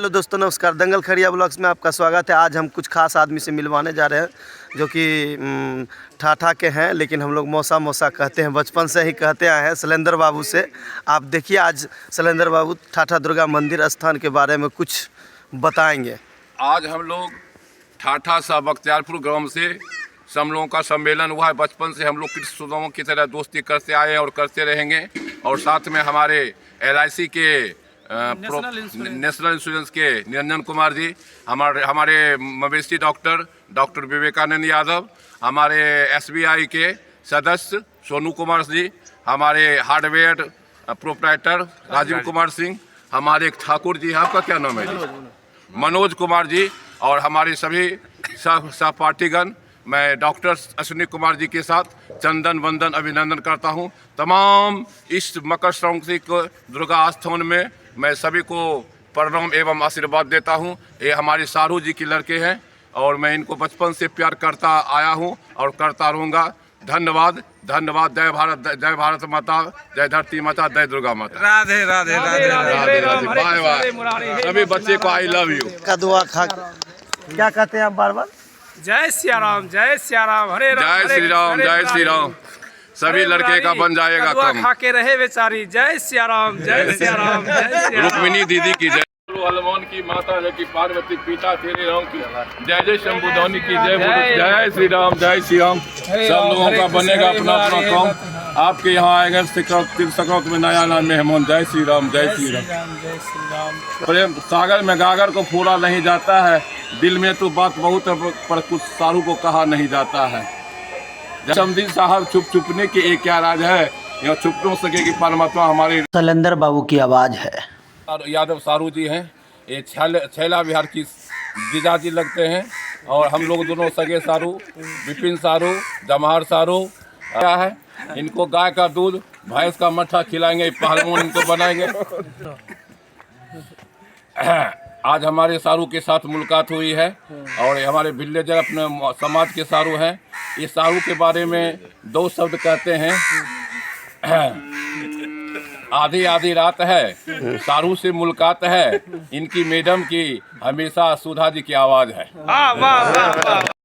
Hello दोस्तों, नमस्कार। दंगल खड़िया blogs में आपका स्वागत है। आज हम कुछ खास आदमी से मिलवाने जा रहे हैं जो कि ठाठा के हैं, लेकिन हम लोग मौसा मौसा कहते हैं, बचपन से ही कहते आए हैं। शैलेंद्र बाबू से आप देखिए, आज शैलेंद्र बाबू ठाठा दुर्गा मंदिर स्थान के बारे में कुछ बताएंगे। आज हम लोग ठाठा सा बख्तियारपुर ग्राम से हम लोगों का सम्मेलन हुआ है। बचपन से हम लोग कृष्ण सुदामों की तरह दोस्ती करते आए हैं और करते रहेंगे। और साथ में हमारे LIC के नेशनल इंश्योरेंस के निरंजन कुमार जी, हमारे मवेशी डॉक्टर विवेकानंद यादव, हमारे SBI के सदस्य सोनू कुमार जी, हमारे हार्डवेयर प्रोप्राइटर राजीव कुमार सिंह, हमारे एक ठाकुर जी, आपका क्या नाम है जी? मनोज कुमार जी, और हमारे सभी सहपाठीगण। मैं डॉक्टर अश्विनी कुमार जी के साथ चंदन वंदन अभिनंदन करता हूं। तमाम इस मकर संक्रांति को दुर्गा स्थान में मैं सभी को प्रणाम एवं आशीर्वाद देता हूं। ये हमारे सारू जी के लड़के हैं और मैं इनको बचपन से प्यार करता आया हूं और करता रहूँगा। धन्यवाद धन्यवाद। जय भारत माता, जय धरती माता, जय दुर्गा माता। राधे राधे राधे राधे राधे। Bye bye. सभी बच्चे को आई लव यू का दुआ खा क्या कहते हैं आप बार बार? जय सिया राम, जय सिया राम, हरे राम, जय श्री राम, जय श्री राम। सभी लड़के का बन जाएगा कम। खा के रहे बेचारी। जय सिया राम, जय सिया राम, जय सिया राम। रुक्मिणी दीदी की जय, हनुमान की माता की, पार्वती पिता तेरे राम की जय, जय शंभुदानी की जय। जय श्री राम, जय श्री राम। सब लोगों का बनेगा अपना अपना काम। आपके यहाँ आएगा तिल संक्रांत में नया नया मेहमान। जय श्री राम, जय श्री राम, जय श्री राम। प्रेम सागर में गागर को फोड़ा नहीं जाता है। दिल में तो बात बहुत है पर कुछ सारू को कहा नहीं जाता है। जमदीन साहब छुपने की एक क्या राज है, यहाँ छुप न सके कि परमात्मा हमारे। शैलेंद्र बाबू की आवाज़ है। यादव सारू जी हैं, ये छैला बिहार की जीजाजी लगते हैं। और हम लोग दोनों सगे सारू, विपिन सारू, जमाहर सारू क्या है। इनको गाय का दूध, भैंस का मट्ठा खिलाएंगे, पहलवान इनको बनाएंगे। आज हमारे सारू के साथ मुलाकात हुई है और हमारे विलेजर अपने समाज के सारू हैं। ये सारू के बारे में दो शब्द कहते हैं। आधी आधी रात है, सारू से मुलाकात है, इनकी मैडम की हमेशा सुधा जी की आवाज़ है।